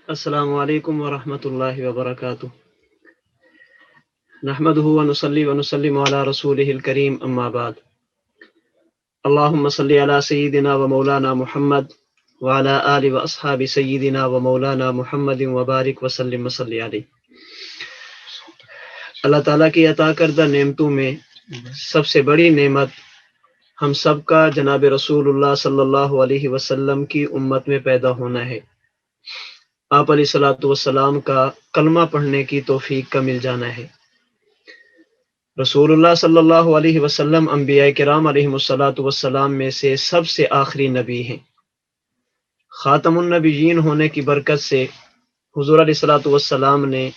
السلام علیکم ورحمۃ اللہ وبرکاتہ۔ نحمدہ ونصلی ونسلم علی رسولہ الکریم، اما بعد۔ اللہم صلی علی سیدنا و مولانا محمد وعلی آل و اصحاب سیدنا و مولانا محمد وبارک وسلم وصلی علیہ۔ اللہ تعالیٰ کی عطا کردہ نعمتوں میں سب سے بڑی نعمت ہم سب کا جناب رسول اللہ صلی اللہ علیہ وسلم کی امت میں پیدا ہونا ہے۔ آپ علیہ الصلوۃ والسلام کا کلمہ پڑھنے کی توفیق کا مل جانا ہے۔ رسول اللہ صلی اللہ علیہ وسلم انبیاء کرام علیہم الصلوۃ والسلام میں سے سب سے آخری نبی ہیں۔ خاتم النبیین ہونے کی برکت سے حضور علیہ الصلوۃ والسلام نے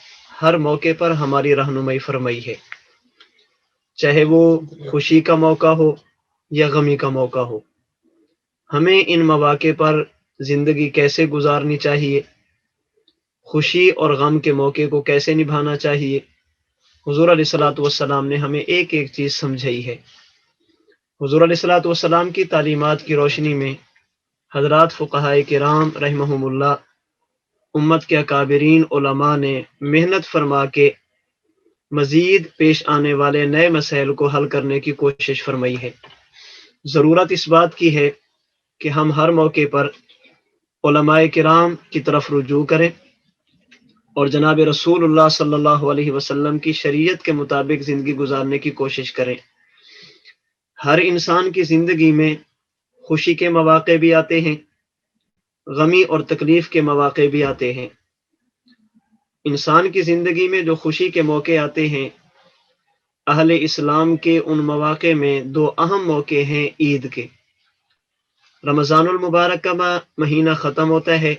ہر موقع پر ہماری رہنمائی فرمائی ہے، چاہے وہ خوشی کا موقع ہو یا غمی کا موقع ہو۔ ہمیں ان مواقع پر زندگی کیسے گزارنی چاہیے، خوشی اور غم کے موقع کو کیسے نبھانا چاہیے، حضور علیہ الصلوۃ والسلام نے ہمیں ایک ایک چیز سمجھائی ہے۔ حضور علیہ الصلوۃ والسلام کی تعلیمات کی روشنی میں حضرات فقہائے کرام رحمہم اللہ، امت کے اکابرین علماء نے محنت فرما کے مزید پیش آنے والے نئے مسائل کو حل کرنے کی کوشش فرمائی ہے۔ ضرورت اس بات کی ہے کہ ہم ہر موقع پر علماء کرام کی طرف رجوع کریں اور جناب رسول اللہ صلی اللہ علیہ وسلم کی شریعت کے مطابق زندگی گزارنے کی کوشش کریں۔ ہر انسان کی زندگی میں خوشی کے مواقع بھی آتے ہیں، غمی اور تکلیف کے مواقع بھی آتے ہیں۔ انسان کی زندگی میں جو خوشی کے موقع آتے ہیں، اہل اسلام کے ان مواقع میں دو اہم موقع ہیں عید کے۔ رمضان المبارک کا مہینہ ختم ہوتا ہے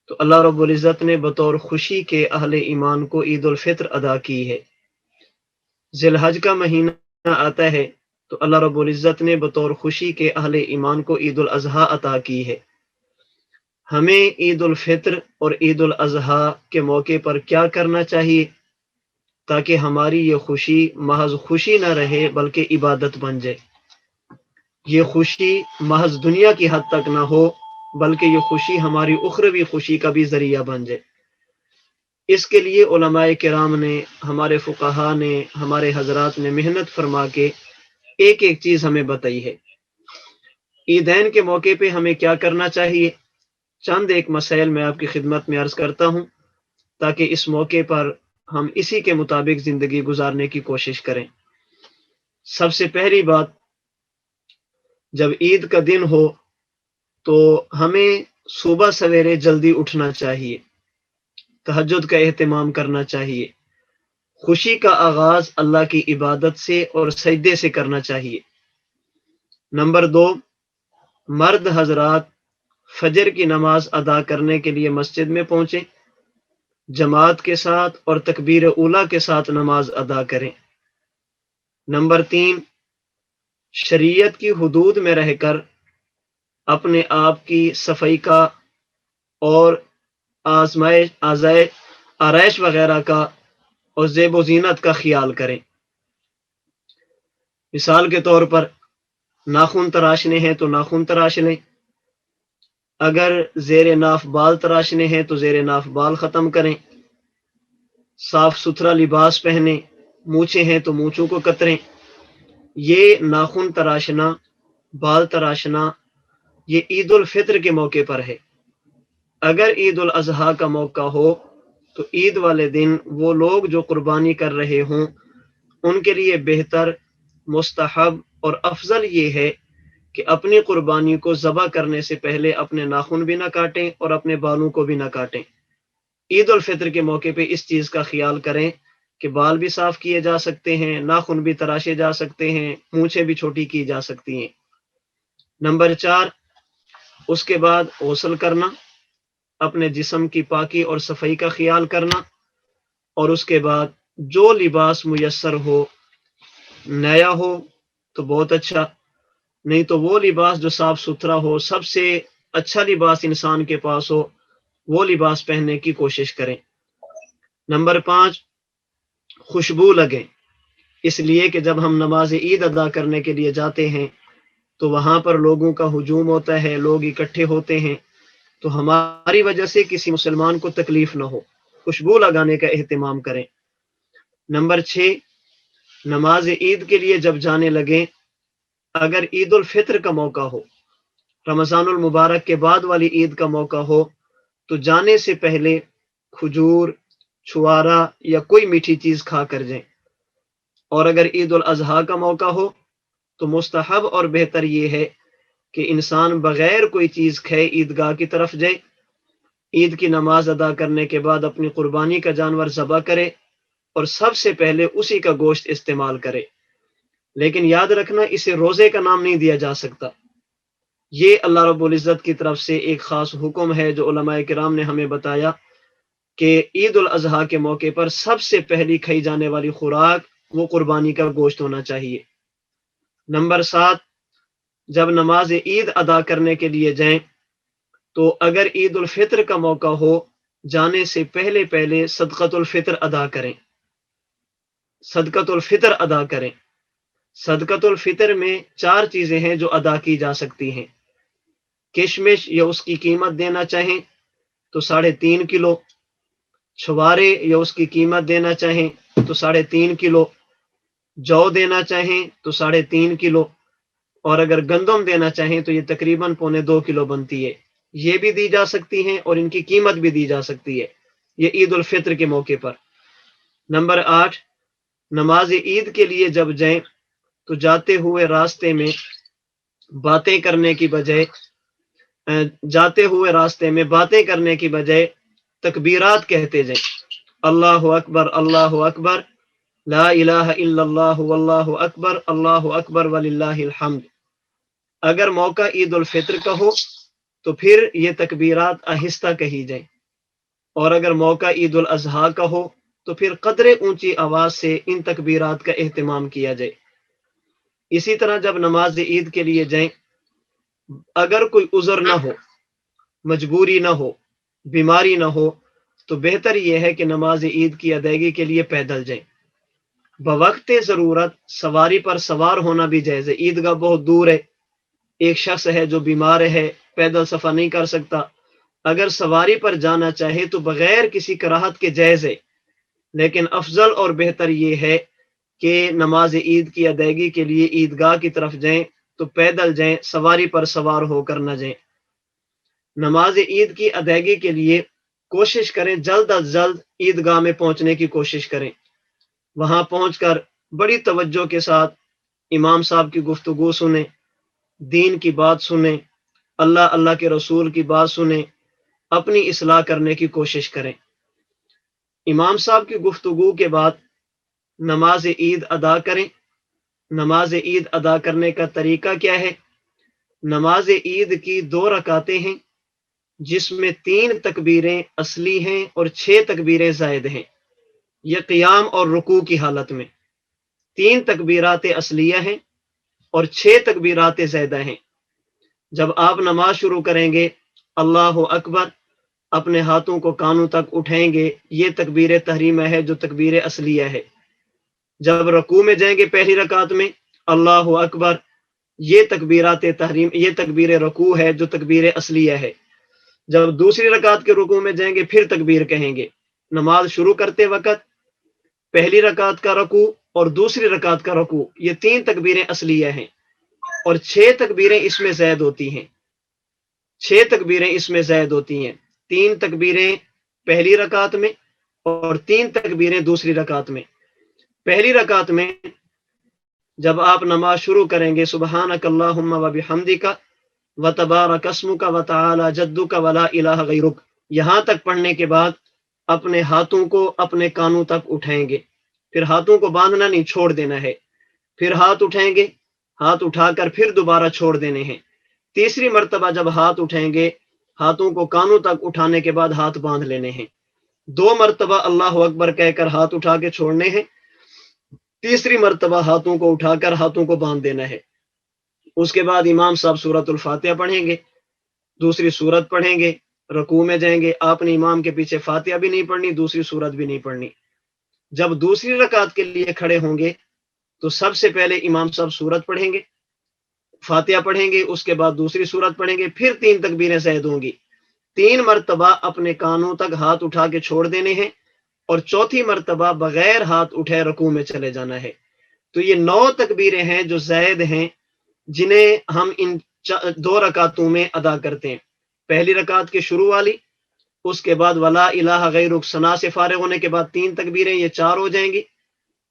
تو اللہ رب العزت نے بطور خوشی کے اہل ایمان کو عید الفطر ادا کی ہے۔ ذی الحج کا مہینہ آتا ہے تو اللہ رب العزت نے بطور خوشی کے اہل ایمان کو عید الاضحیٰ عطا کی ہے۔ ہمیں عید الفطر اور عید الاضحیٰ کے موقع پر کیا کرنا چاہیے تاکہ ہماری یہ خوشی محض خوشی نہ رہے بلکہ عبادت بن جائے، یہ خوشی محض دنیا کی حد تک نہ ہو بلکہ یہ خوشی ہماری اخروی خوشی کا بھی ذریعہ بن جائے۔ اس کے لیے علماء کرام نے، ہمارے فقہا نے، ہمارے حضرات نے محنت فرما کے ایک ایک چیز ہمیں بتائی ہے۔ عیدین کے موقع پہ ہمیں کیا کرنا چاہیے، چند ایک مسائل میں آپ کی خدمت میں عرض کرتا ہوں تاکہ اس موقع پر ہم اسی کے مطابق زندگی گزارنے کی کوشش کریں۔ سب سے پہلی بات، جب عید کا دن ہو تو ہمیں صبح سویرے جلدی اٹھنا چاہیے، تہجد کا اہتمام کرنا چاہیے، خوشی کا آغاز اللہ کی عبادت سے اور سجدے سے کرنا چاہیے۔ نمبر 2، مرد حضرات فجر کی نماز ادا کرنے کے لیے مسجد میں پہنچیں، جماعت کے ساتھ اور تکبیر اولیٰ کے ساتھ نماز ادا کریں۔ نمبر 3، شریعت کی حدود میں رہ کر اپنے آپ کی صفائی کا اور آرائش وغیرہ کا اور زیب و زینت کا خیال کریں۔ مثال کے طور پر ناخن تراشنے ہیں تو ناخن تراش لیں، اگر زیر ناف بال تراشنے ہیں تو زیر ناف بال ختم کریں، صاف ستھرا لباس پہنیں، مونچھیں ہیں تو مونچھوں کو کتریں۔ یہ ناخن تراشنا، بال تراشنا، یہ عید الفطر کے موقع پر ہے۔ اگر عید الاضحیٰ کا موقع ہو تو عید والے دن وہ لوگ جو قربانی کر رہے ہوں ان کے لیے بہتر، مستحب اور افضل یہ ہے کہ اپنی قربانی کو ذبح کرنے سے پہلے اپنے ناخن بھی نہ کاٹیں اور اپنے بالوں کو بھی نہ کاٹیں۔ عید الفطر کے موقع پہ اس چیز کا خیال کریں کہ بال بھی صاف کیے جا سکتے ہیں، ناخن بھی تراشے جا سکتے ہیں، مونچھیں بھی چھوٹی کی جا سکتی ہیں۔ نمبر 4، اس کے بعد غسل کرنا، اپنے جسم کی پاکی اور صفائی کا خیال کرنا، اور اس کے بعد جو لباس میسر ہو، نیا ہو تو بہت اچھا، نہیں تو وہ لباس جو صاف ستھرا ہو، سب سے اچھا لباس انسان کے پاس ہو، وہ لباس پہننے کی کوشش کریں۔ نمبر 5، خوشبو لگیں، اس لیے کہ جب ہم نماز عید ادا کرنے کے لیے جاتے ہیں تو وہاں پر لوگوں کا ہجوم ہوتا ہے، لوگ اکٹھے ہوتے ہیں، تو ہماری وجہ سے کسی مسلمان کو تکلیف نہ ہو، خوشبو لگانے کا اہتمام کریں۔ نمبر 6، نماز عید کے لیے جب جانے لگیں، اگر عید الفطر کا موقع ہو، رمضان المبارک کے بعد والی عید کا موقع ہو، تو جانے سے پہلے کھجور، چھوارا یا کوئی میٹھی چیز کھا کر جائیں۔ اور اگر عید الاضحیٰ کا موقع ہو تو مستحب اور بہتر یہ ہے کہ انسان بغیر کوئی چیز کھائے عیدگاہ کی طرف جائے، عید کی نماز ادا کرنے کے بعد اپنی قربانی کا جانور ذبح کرے اور سب سے پہلے اسی کا گوشت استعمال کرے۔ لیکن یاد رکھنا، اسے روزے کا نام نہیں دیا جا سکتا۔ یہ اللہ رب العزت کی طرف سے ایک خاص حکم ہے جو علماء کرام نے ہمیں بتایا کہ عید الاضحیٰ کے موقع پر سب سے پہلی کھائی جانے والی خوراک وہ قربانی کا گوشت ہونا چاہیے۔ نمبر 7، جب نماز عید ادا کرنے کے لیے جائیں تو اگر عید الفطر کا موقع ہو، جانے سے پہلے صدقۃ الفطر ادا کریں۔ صدقۃ الفطر ادا کریں۔ صدقۃ الفطر میں 4 چیزیں ہیں جو ادا کی جا سکتی ہیں۔ کشمش یا اس کی قیمت دینا چاہیں تو 3.5 کلو، چھوارے یا اس کی قیمت دینا چاہیں تو 3.5 کلو، جو دینا چاہیں تو 3.5 کلو، اور اگر گندم دینا چاہیں تو یہ تقریباً 2.25 کلو بنتی ہے۔ یہ بھی دی جا سکتی ہیں اور ان کی قیمت بھی دی جا سکتی ہے، یہ عید الفطر کے موقع پر۔ نمبر 8، نماز عید کے لیے جب جائیں تو جاتے ہوئے راستے میں باتیں کرنے کی بجائے تکبیرات کہتے جائیں۔ اللہ اکبر، اللہ اکبر، لا الہ الا اللہ واللہ اکبر، اللہ اکبر وللہ الحمد۔ اگر موقع عید الفطر کا ہو تو پھر یہ تکبیرات آہستہ کہی جائیں، اور اگر موقع عید الاضحیٰ کا ہو تو پھر قدرے اونچی آواز سے ان تکبیرات کا اہتمام کیا جائے۔ اسی طرح جب نماز عید کے لیے جائیں، اگر کوئی عذر نہ ہو، مجبوری نہ ہو، بیماری نہ ہو، تو بہتر یہ ہے کہ نماز عید کی ادائیگی کے لیے پیدل جائیں۔ بوقت ضرورت سواری پر سوار ہونا بھی جائز ہے۔ عیدگاہ بہت دور ہے، ایک شخص ہے جو بیمار ہے، پیدل سفر نہیں کر سکتا، اگر سواری پر جانا چاہے تو بغیر کسی کراہت کے جائز ہے، لیکن افضل اور بہتر یہ ہے کہ نماز عید کی ادائیگی کے لیے عیدگاہ کی طرف جائیں تو پیدل جائیں، سواری پر سوار ہو کر نہ جائیں۔ نماز عید کی ادائیگی کے لیے کوشش کریں جلد از جلد عیدگاہ میں پہنچنے کی کوشش کریں۔ وہاں پہنچ کر بڑی توجہ کے ساتھ امام صاحب کی گفتگو سنیں، دین کی بات سنیں، اللہ کے رسول کی بات سنیں، اپنی اصلاح کرنے کی کوشش کریں۔ امام صاحب کی گفتگو کے بعد نماز عید ادا کریں۔ نماز عید ادا کرنے کا طریقہ کیا ہے؟ نماز عید کی 2 رکعتیں ہیں، جس میں 3 تکبیریں اصلی ہیں اور 6 تکبیریں زائد ہیں۔ یہ قیام اور رکوع کی حالت میں 3 تکبیرات اصلیہ ہیں اور 6 تکبیرات زائدہ ہیں۔ جب آپ نماز شروع کریں گے، اللہ اکبر، اپنے ہاتھوں کو کانوں تک اٹھائیں گے، یہ تکبیر تحریمہ ہے جو تکبیر اصلیہ ہے۔ جب رکوع میں جائیں گے پہلی رکعت میں، اللہ اکبر، یہ تکبیرات تحریم، یہ تکبیر رکوع ہے جو تکبیر اصلیہ ہے۔ جب دوسری رکعت کے رکوع میں جائیں گے پھر تکبیر کہیں گے۔ نماز شروع کرتے وقت پہلی رکعت کا رکوع اور دوسری رکعت کا رکوع، یہ 3 تکبیریں اصلیہ ہیں اور 6 تکبیریں اس میں زائد ہوتی ہیں۔ 6 تکبیریں اس میں زائد ہوتی ہیں، 3 تکبیریں پہلی رکعت میں اور 3 تکبیریں دوسری رکعت میں۔ پہلی رکعت میں جب آپ نماز شروع کریں گے، سبحانک اللہم و بحمدک و تبارک اسمک و تعالی جدک و لا الہ غیرک، یہاں تک پڑھنے کے بعد اپنے ہاتھوں کو اپنے کانوں تک اٹھائیں گے۔ پھر ہاتھوں کو باندھنا نہیں، چھوڑ دینا ہے۔ پھر ہاتھ اٹھائیں گے، ہاتھ اٹھا کر پھر دوبارہ چھوڑ دینے ہیں۔ تیسری مرتبہ جب ہاتھ اٹھائیں گے، ہاتھوں کو کانوں تک اٹھانے کے بعد ہاتھ باندھ لینے ہیں۔ 2 مرتبہ اللہ اکبر کہہ کر ہاتھ اٹھا کے چھوڑنے ہیں۔ تیسری مرتبہ ہاتھوں کو اٹھا کر ہاتھوں کو باندھ دینا ہے۔ اس کے بعد امام صاحب سورۃ الفاتحہ پڑھیں گے، دوسری سورت پڑھیں گے، رکوع میں جائیں گے۔ آپ نے امام کے پیچھے فاتحہ بھی نہیں پڑھنی، دوسری سورت بھی نہیں پڑھنی۔ جب دوسری رکعت کے لیے کھڑے ہوں گے تو سب سے پہلے امام صاحب سورت پڑھیں گے، فاتحہ پڑھیں گے، اس کے بعد دوسری سورت پڑھیں گے، پھر 3 تکبیریں زائد ہوں گی۔ 3 مرتبہ اپنے کانوں تک ہاتھ اٹھا کے چھوڑ دینے ہیں اور چوتھی مرتبہ بغیر ہاتھ اٹھے رکوع میں چلے جانا ہے۔ تو یہ 9 تکبیریں ہیں جو زائد ہیں، جنہیں ہم ان 2 رکعتوں میں ادا کرتے ہیں۔ پہلی رکعت کے شروع والی، اس کے بعد ولا الہ غیرک ثنا سے فارغ ہونے کے بعد 3 تکبیریں، یہ 4 ہو جائیں گی۔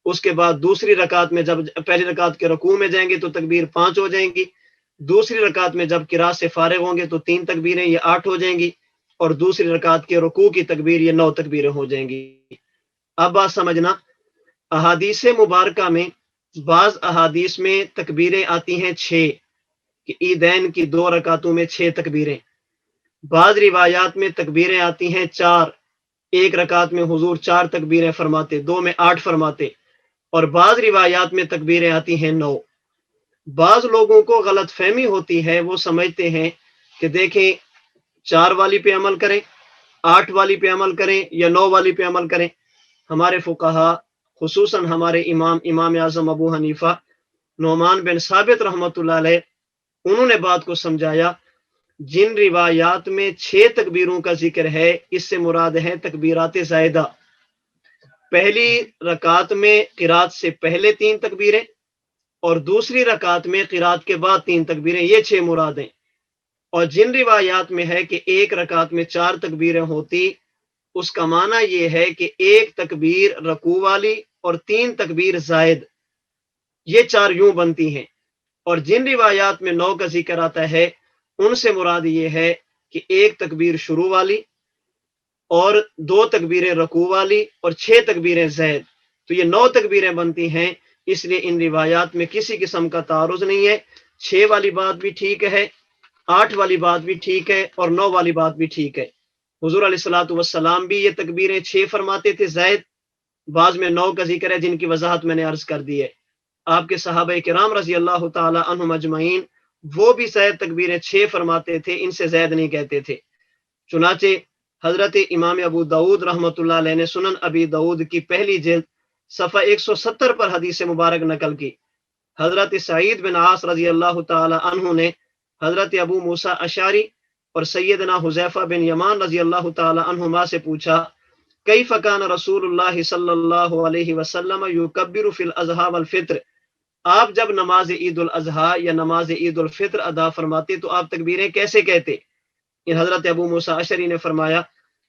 اس کے بعد دوسری رکعت میں جب پہلی رکعت کے رکوع میں جائیں گے تو تکبیر 5 ہو جائیں گی۔ دوسری رکعت میں جب قرات سے فارغ ہوں گے تو 3 تکبیریں، یہ 8 ہو جائیں گی، اور دوسری رکعت کے رکوع کی تکبیر یہ 9 تکبیریں ہو جائیں گی۔ اب بات سمجھنا، احادیث مبارکہ میں بعض احادیث میں تکبیریں آتی ہیں 6 کہ عیدین کی 2 رکعتوں میں 6 تکبیریں، بعض روایات میں تکبیریں آتی ہیں 4، ایک رکعت میں حضور 4 تکبیریں فرماتے، 2 میں 8 فرماتے، اور بعض روایات میں تکبیریں آتی ہیں 9۔ بعض لوگوں کو غلط فہمی ہوتی ہے، وہ سمجھتے ہیں کہ دیکھیں 4 والی پہ عمل کریں، 8 والی پہ عمل کریں یا 9 والی پہ عمل کریں۔ ہمارے فقہا خصوصاً ہمارے امام اعظم ابو حنیفہ نعمان بن ثابت رحمۃ اللہ علیہ، انہوں نے بات کو سمجھایا، جن روایات میں 6 تکبیروں کا ذکر ہے اس سے مراد ہے تکبیرات زائدہ۔ پہلی رکعت میں قرات سے پہلے 3 تکبیریں اور دوسری رکعت میں قرات کے بعد 3 تکبیریں، یہ 6 مراد ہیں۔ اور جن روایات میں ہے کہ ایک رکعت میں 4 تکبیریں ہوتی، اس کا معنی یہ ہے کہ ایک تکبیر رکوع والی اور 3 تکبیر زائد، یہ 4 یوں بنتی ہیں۔ اور جن روایات میں 9 کا ذکر آتا ہے ان سے مراد یہ ہے کہ ایک تکبیر شروع والی اور 2 تکبیریں رکوع والی اور 6 تکبیریں زائد، تو یہ 9 تکبیریں بنتی ہیں۔ اس لیے ان روایات میں کسی قسم کا تعارض نہیں ہے، 6 والی بات بھی ٹھیک ہے، 8 والی بات بھی ٹھیک ہے، اور 9 والی بات بھی ٹھیک ہے۔ حضور علیہ الصلوۃ والسلام بھی یہ تکبیریں 6 فرماتے تھے زائد، بعض میں 9 کا ذکر ہے جن کی وضاحت میں نے عرض کر دی ہے۔ آپ کے صحابہ کرام رضی اللہ تعالی عنہم اجمعین وہ بھی زائد تکبیریں 6 فرماتے تھے، ان سے زائد نہیں کہتے تھے۔ چنانچہ حضرت امام ابو داؤد رحمۃ اللہ علیہ نے سنن ابی داؤد کی پہلی جلد صفحہ 170 پر حدیث مبارک نقل کی۔ حضرت سعید بن عاص رضی اللہ تعالی عنہ نے حضرت ابو موسیٰ اشعری اور سیدنا حذیفہ بن یمان رضی اللہ تعالی عنہما سے پوچھا، کیف کان رسول اللہ صلی اللہ علیہ وسلم یکبر فی الاضحیٰ والفطر، آپ جب نماز عید الاضحیٰ یا نماز عید الفطر ادا فرماتے تو آپ تکبیریں کیسے کہتے؟ ان حضرت ابو موسیٰ اشعری نے فرمایا،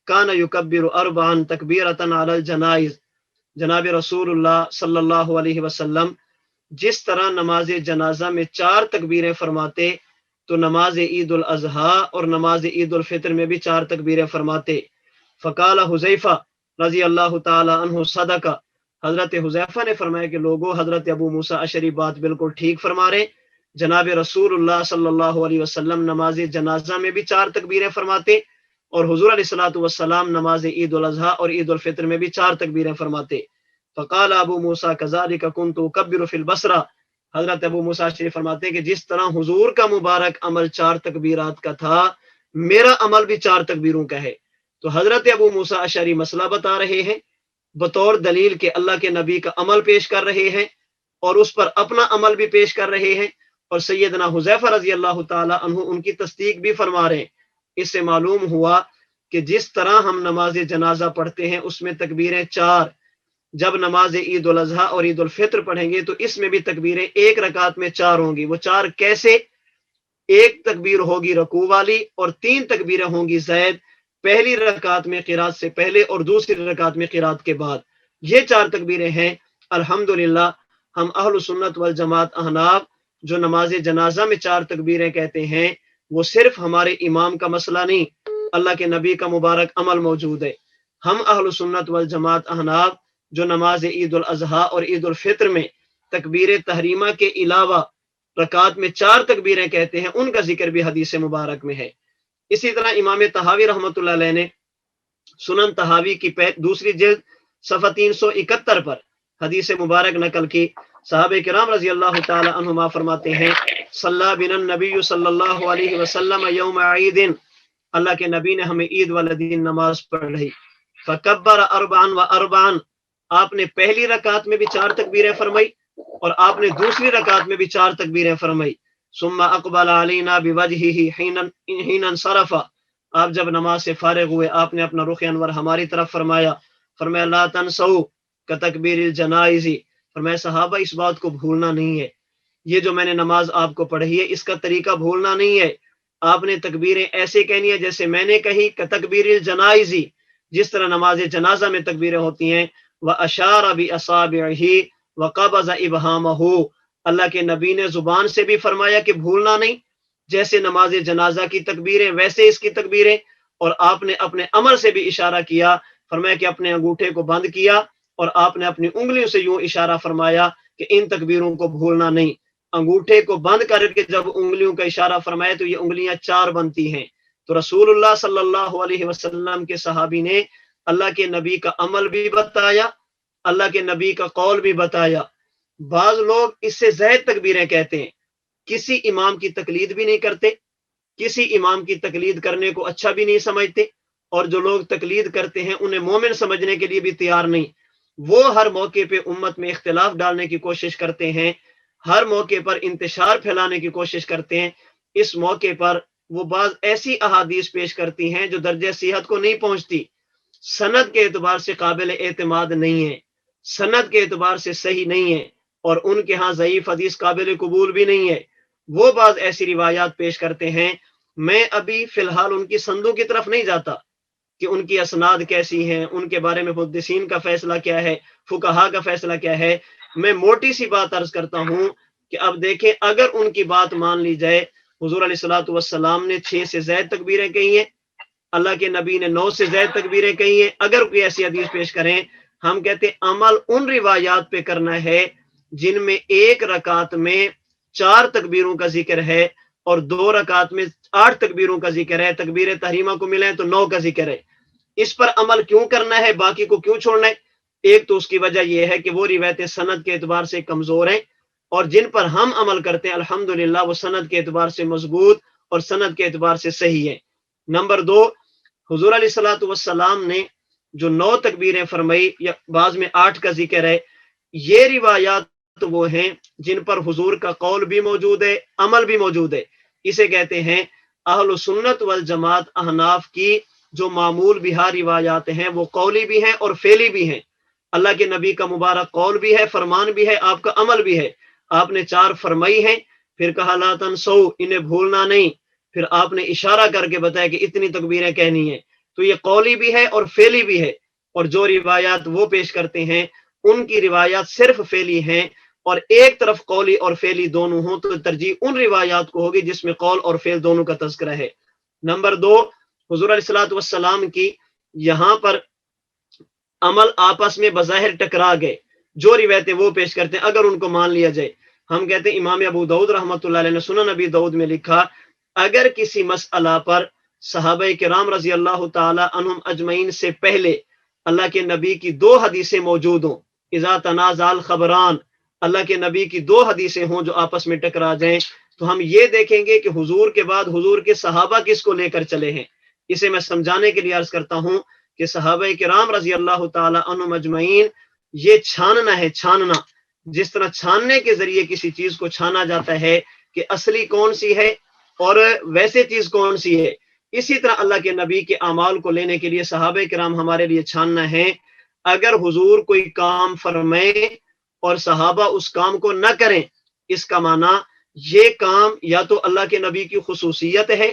کان یکبر اربعا تکبیرۃ علی الجنائز، جناب رسول اللہ صلی اللہ علیہ وسلم جس طرح نماز جنازہ میں 4 تکبیریں فرماتے تو نماز عید الاضحیٰ اور نماز عید الفطر میں بھی 4 تکبیریں فرماتے۔ فقال حذیفہ رضی اللہ تعالی عنہ صدقہ، حضرت حذیفہ نے فرمایا کہ لوگوں، حضرت ابو موسیٰ اشعری بات بالکل ٹھیک فرما رہے، جناب رسول اللہ صلی اللہ علیہ وسلم نماز جنازہ میں بھی 4 تکبیریں فرماتے اور حضور علیہ الصلوۃ والسلام نماز عید الاضحیٰ اور عید الفطر میں بھی 4 تکبیریں فرماتے۔ فقال ابو موسیٰ کذالک کنت اکبر فی البصرہ، حضرت ابو موسیٰ اشعری فرماتے کہ جس طرح حضور کا مبارک عمل 4 تکبیرات کا تھا، میرا عمل بھی 4 تکبیروں کا ہے۔ تو حضرت ابو موسیٰ اشعری مسئلہ بتا رہے ہیں بطور دلیل کہ اللہ کے نبی کا عمل پیش کر رہے ہیں اور اس پر اپنا عمل بھی پیش کر رہے ہیں، اور سیدنا حذیفہ رضی اللہ تعالی عنہ ان کی تصدیق بھی فرما رہے ہیں۔ اس سے معلوم ہوا کہ جس طرح ہم نماز جنازہ پڑھتے ہیں اس میں تکبیریں 4، جب نماز عید الاضحیٰ اور عید الفطر پڑھیں گے تو اس میں بھی تکبیریں ایک رکعت میں 4 ہوں گی۔ وہ 4 کیسے؟ ایک تکبیر ہوگی رکوع والی اور 3 تکبیریں ہوں گی زائد، پہلی رکعت میں قرات سے پہلے اور دوسری رکعت میں قرات کے بعد، یہ 4 تکبیریں ہیں۔ الحمدللہ ہم اہل سنت والجماعت احناف جو نماز جنازہ میں 4 تکبیریں کہتے ہیں، وہ صرف ہمارے امام کا مسئلہ نہیں، اللہ کے نبی کا مبارک عمل موجود ہے۔ ہم اہل سنت والجماعت احناف جو نماز عید الاضحیٰ اور عید الفطر میں تکبیر تحریمہ کے علاوہ رکعت میں 4 تکبیریں کہتے ہیں، ان کا ذکر بھی حدیث مبارک میں ہے۔ اسی طرح امام طحاوی رحمۃ اللہ علیہ نے سنن طحاوی کی دوسری جلد صفحہ 371 پر حدیث مبارک نقل کی۔ صحابہ کرام رضی اللہ تعالی عنہما فرماتے ہیں، صلی بنا النبی صلی اللہ علیہ وسلم یوم عید، اللہ کے نبی نے ہمیں عید والے دن نماز پڑھی، فکبر اربعا و اربعا، آپ نے پہلی رکعت میں بھی 4 تکبیریں فرمائی اور آپ نے دوسری رکعت میں بھی 4 تکبیریں فرمائی۔ ثم اقبل علینا بوجہہ حین انصرف، آپ جب نماز سے فارغ ہوئے آپ نے اپنا رخ انور ہماری طرف فرمایا، فرمایا لا تنسوا کتکبیر الجنائز، فرمایا صحابہ اس بات کو بھولنا نہیں ہے، یہ جو میں نے نماز آپ کو پڑھی ہے اس کا طریقہ بھولنا نہیں ہے، آپ نے تکبیریں ایسے کہنی ہے جیسے میں نے کہی، کتکبیر الجنائز، جس طرح نماز جنازہ میں تکبیریں ہوتی ہیں، واشار باصابعہ وقبض ابہامہ، اللہ کے نبی نے زبان سے بھی فرمایا کہ بھولنا نہیں، جیسے نماز جنازہ کی تکبیریں ویسے اس کی تکبیریں، اور آپ نے اپنے عمل سے بھی اشارہ کیا، فرمایا کہ اپنے انگوٹھے کو بند کیا اور آپ نے اپنی انگلیوں سے یوں اشارہ فرمایا کہ ان تکبیروں کو بھولنا نہیں، انگوٹھے کو بند کر کے جب انگلیوں کا اشارہ فرمایا تو یہ انگلیاں 4 بنتی ہیں، تو رسول اللہ صلی اللہ علیہ وسلم کے صحابی نے اللہ کے نبی کا عمل بھی بتایا، اللہ کے نبی کا قول بھی بتایا۔ بعض لوگ اس سے زائد تکبیریں کہتے ہیں، کسی امام کی تقلید بھی نہیں کرتے، کسی امام کی تقلید کرنے کو اچھا بھی نہیں سمجھتے، اور جو لوگ تقلید کرتے ہیں انہیں مومن سمجھنے کے لیے بھی تیار نہیں، وہ ہر موقع پہ امت میں اختلاف ڈالنے کی کوشش کرتے ہیں، ہر موقع پر انتشار پھیلانے کی کوشش کرتے ہیں، اس موقع پر وہ بعض ایسی احادیث پیش کرتی ہیں جو درجہ صحت کو نہیں پہنچتی، سند کے اعتبار سے قابل اعتماد نہیں ہے، سند کے اعتبار سے صحیح نہیں ہے، اور ان کے ہاں ضعیف حدیث قابل قبول بھی نہیں ہے، وہ بعض ایسی روایات پیش کرتے ہیں، میں ابھی فی الحال ان کی سندوں کی طرف نہیں جاتا کہ ان کی اسناد کیسی ہیں، ان کے بارے میں محدثین کا فیصلہ کیا ہے، فقہا کا فیصلہ کیا ہے، میں موٹی سی بات عرض کرتا ہوں کہ اب دیکھیں اگر ان کی بات مان لی جائے، حضور علیہ الصلوۃ والسلام نے 6 سے زائد تکبیریں کہی ہیں، اللہ کے نبی نے 9 سے زائد تکبیریں کہی ہیں، اگر کوئی ایسی حدیث پیش کریں، ہم کہتے ہیں عمل ان روایات پہ کرنا ہے جن میں ایک رکعت میں 4 تکبیروں کا ذکر ہے اور 2 رکعت میں 8 تکبیروں کا ذکر ہے، تکبیر تحریمہ کو ملیں تو 9 کا ذکر ہے، اس پر عمل کیوں کرنا ہے، باقی کو کیوں چھوڑنا ہے؟ ایک تو اس کی وجہ یہ ہے کہ وہ روایتیں سند کے اعتبار سے کمزور ہیں، اور جن پر ہم عمل کرتے ہیں الحمدللہ وہ سند کے اعتبار سے مضبوط اور سند کے اعتبار سے صحیح ہے۔ نمبر 2، حضور علیہ الصلوۃ والسلام نے جو 9 تکبیریں فرمائی یا بعض میں 8 کا ذکر ہے، یہ روایات وہ ہیں جن پر حضور کا قول بھی موجود ہے، عمل بھی موجود ہے، اسے کہتے ہیں اہل سنت والجماعت احناف کی جو معمول بہا روایات ہیں، وہ قولی بھی ہیں اور فعلی بھی ہیں، اللہ کے نبی کا مبارک قول بھی ہے، فرمان بھی ہے، آپ کا عمل بھی ہے، آپ نے 4 فرمائی ہیں، پھر کہا لا تنسوا، انہیں بھولنا نہیں، پھر آپ نے اشارہ کر کے بتایا کہ اتنی تکبیریں کہنی ہیں، تو یہ قولی بھی ہے اور فعلی بھی ہے، اور جو روایات وہ پیش کرتے ہیں ان کی روایات صرف فعلی ہیں، اور ایک طرف قولی اور فعلی دونوں ہوں تو ترجیح ان روایات کو ہوگی جس میں قول اور فعل دونوں کا تذکرہ ہے۔ نمبر 2، حضور علیہ الصلوۃ والسلام کی یہاں پر عمل آپس میں بظاہر ٹکرا گئے، جو روایتیں وہ پیش کرتے ہیں اگر ان کو مان لیا جائے، ہم کہتے ہیں امام ابو داؤد رحمۃ اللہ علیہ نے سنن ابی داؤد میں لکھا، اگر کسی مسئلہ پر صحابہ کرام رضی اللہ تعالی عنہم اجمعین سے پہلے اللہ کے نبی کی 2 حدیثیں موجود ہوں، اذا تنازع الخبران، اللہ کے نبی کی 2 حدیثیں ہوں جو آپس میں ٹکرا جائیں، تو ہم یہ دیکھیں گے کہ حضور کے بعد حضور کے صحابہ کس کو لے کر چلے ہیں۔ اسے میں سمجھانے کے لیے عرض کرتا ہوں کہ صحابہ کرام رضی اللہ تعالی عنہم اجمعین، یہ چھاننا ہے، چھاننا، جس طرح چھاننے کے ذریعے کسی چیز کو چھانا جاتا ہے کہ اصلی کون سی ہے اور ویسے چیز کون سی ہے، اسی طرح اللہ کے نبی کے اعمال کو لینے کے لیے صحابہ کرام ہمارے لیے چھاننا ہے۔ اگر حضور کوئی کام فرمائے اور صحابہ اس کام کو نہ کریں، اس کا معنی یہ کام یا تو اللہ کے نبی کی خصوصیت ہے،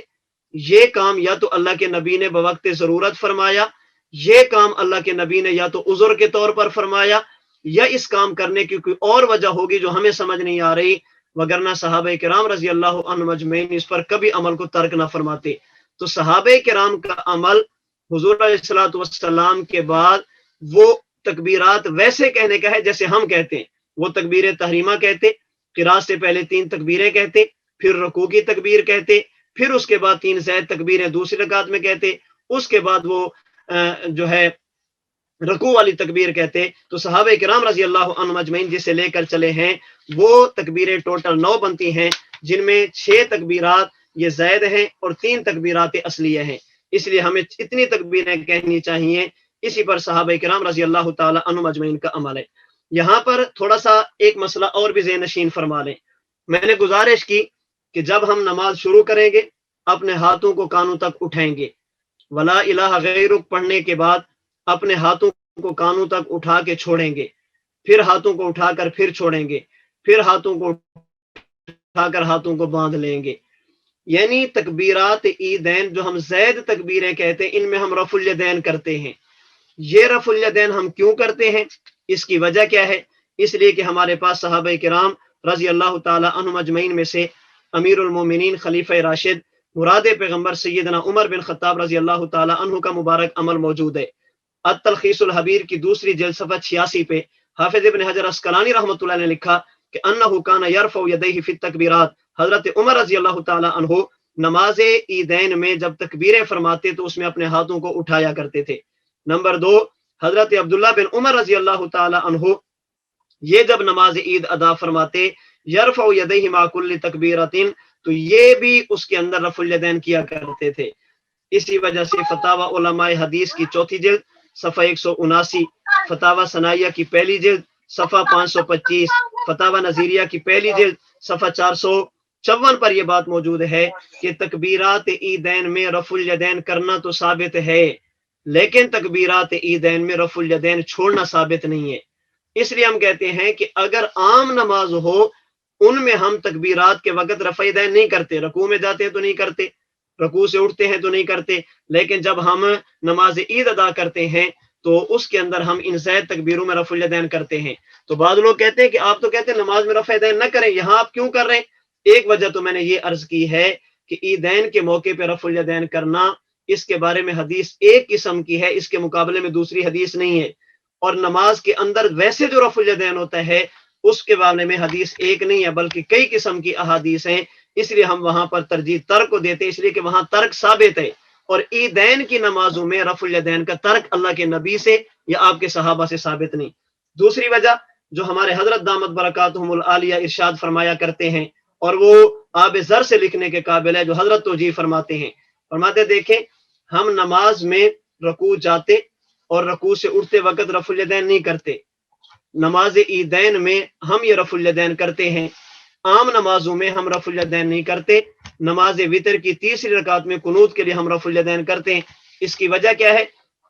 یہ کام یا تو اللہ کے نبی نے بوقت ضرورت فرمایا، یہ کام اللہ کے نبی نے یا تو عذر کے طور پر فرمایا، یا اس کام کرنے کی کوئی اور وجہ ہوگی جو ہمیں سمجھ نہیں آ رہی، وگرنہ صحابہ کرام رضی اللہ عنہم اجمعین اس پر کبھی عمل کو ترک نہ فرماتے۔ تو صحابہ کرام کا عمل حضور علیہ الصلوۃ والسلام کے بعد وہ تکبیرات ویسے کہنے کا ہے جیسے ہم کہتے ہیں، وہ تکبیر تحریمہ کہتے، قرات سے پہلے 3 تکبیریں کہتے، پھر رکوع کی تکبیر کہتے، پھر اس کے بعد 3 زائد تکبیریں دوسری رکعت میں کہتے، اس کے بعد وہ جو ہے رکوع والی تکبیر کہتے۔ تو صحابہ کرام رضی اللہ عنہم اجمعین جسے لے کر چلے ہیں وہ تکبیریں ٹوٹل 9 بنتی ہیں، جن میں 6 تکبیرات یہ زائد ہیں اور 3 تکبیرات اصلیہ ہیں، اس لیے ہمیں اتنی تکبیریں کہنی چاہیے، اسی پر صحابہ کرام رضی اللہ تعالی عنہم اجمعین کا عمل ہے۔ یہاں پر تھوڑا سا ایک مسئلہ اور بھی ذہن نشین فرما لیں، میں نے گزارش کی کہ جب ہم نماز شروع کریں گے اپنے ہاتھوں کو کانوں تک اٹھائیں گے، ولا الہ غیرک پڑھنے کے بعد اپنے ہاتھوں کو کانوں تک اٹھا کے چھوڑیں گے، پھر ہاتھوں کو اٹھا کر پھر چھوڑیں گے، پھر ہاتھوں کو اٹھا کر ہاتھوں کو باندھ لیں گے۔ یعنی تکبیرات عیدین جو ہم زید تکبیریں کہتے ہیں، ان میں ہم رفع الیدین کرتے ہیں۔ یہ رفع الیدین ہم کیوں کرتے ہیں، اس کی وجہ کیا ہے؟ اس لیے کہ ہمارے پاس صحابہ کرام رضی اللہ تعالی عنہم اجمعین میں سے امیر المومنین خلیفہ راشد مراد پیغمبر سیدنا عمر بن خطاب رضی اللہ تعالی عنہ کا مبارک عمل موجود ہے۔ التلخیص الحبیر کی دوسری جلد صفحہ 86 پہ حافظ ابن حجر اسقلانی رحمۃ اللہ نے لکھا کہ انہ کان یرفع یدیہ فی التکبیرات، حضرت عمر رضی اللہ تعالی عنہ نماز عیدین میں جب تکبیریں فرماتے تو اس میں اپنے ہاتھوں کو اٹھایا کرتے تھے۔ نمبر 2، حضرت عبداللہ بن عمر رضی اللہ تعالی عنہ یہ جب نماز عید ادا فرماتے یرفع یدیہ مع کل تکبیرۃ، تو یہ بھی اس کے اندر رفع الیدین کیا کرتے تھے۔ اسی وجہ سے فتاوی علماء حدیث کی چوتھی جلد صفحہ 179، فتاوی ثنائیہ کی پہلی جلد صفحہ 525، فتاوی نظیریہ کی پہلی جلد صفحہ 454 پر یہ بات موجود ہے کہ تکبیرات عیدین میں رفع الیدین کرنا تو ثابت ہے، لیکن تکبیرات عیدین میں رفع الیدین چھوڑنا ثابت نہیں ہے۔ اس لیے ہم کہتے ہیں کہ اگر عام نماز ہو ان میں ہم تکبیرات کے وقت رفع الیدین نہیں کرتے، رکوع میں جاتے ہیں تو نہیں کرتے، رکوع سے اٹھتے ہیں تو نہیں کرتے، لیکن جب ہم نماز عید ادا کرتے ہیں تو اس کے اندر ہم ان زائد تکبیروں میں رفع الیدین کرتے ہیں۔ تو بعض لوگ کہتے ہیں کہ آپ تو کہتے ہیں نماز میں رفع الیدین نہ کریں، یہاں آپ کیوں کر رہے ہیں؟ ایک وجہ تو میں نے یہ عرض کی ہے کہ عیدین کے موقع پہ رفع الیدین کرنا، اس کے بارے میں حدیث ایک قسم کی ہے، اس کے مقابلے میں دوسری حدیث نہیں ہے، اور نماز کے اندر ویسے جو رفع الیدین ہوتا ہے اس کے بارے میں حدیث ایک نہیں ہے بلکہ کئی قسم کی احادیث ہیں، اس لیے ہم وہاں پر ترجیح ترک کو دیتے، اس لیے کہ وہاں ترک ثابت ہے، اور عیدین کی نمازوں میں رفع الیدین کا ترک اللہ کے نبی سے یا آپ کے صحابہ سے ثابت نہیں۔ دوسری وجہ جو ہمارے حضرت دامت برکاتہم العالیہ ارشاد فرمایا کرتے ہیں، اور وہ آب زر سے لکھنے کے قابل ہے، جو حضرت توجیہ فرماتے ہیں، فرماتے دیکھیں ہم نماز میں رکوع جاتے اور رکوع سے اٹھتے وقت رفع الیدین نہیں کرتے، نماز عیدین میں ہم یہ رفع الیدین کرتے ہیں، عام نمازوں میں ہم رفع الیدین نہیں کرتے، نماز وتر کی تیسری رکعت میں قنوت کے لیے ہم رفع الیدین کرتے ہیں۔ اس کی وجہ کیا ہے؟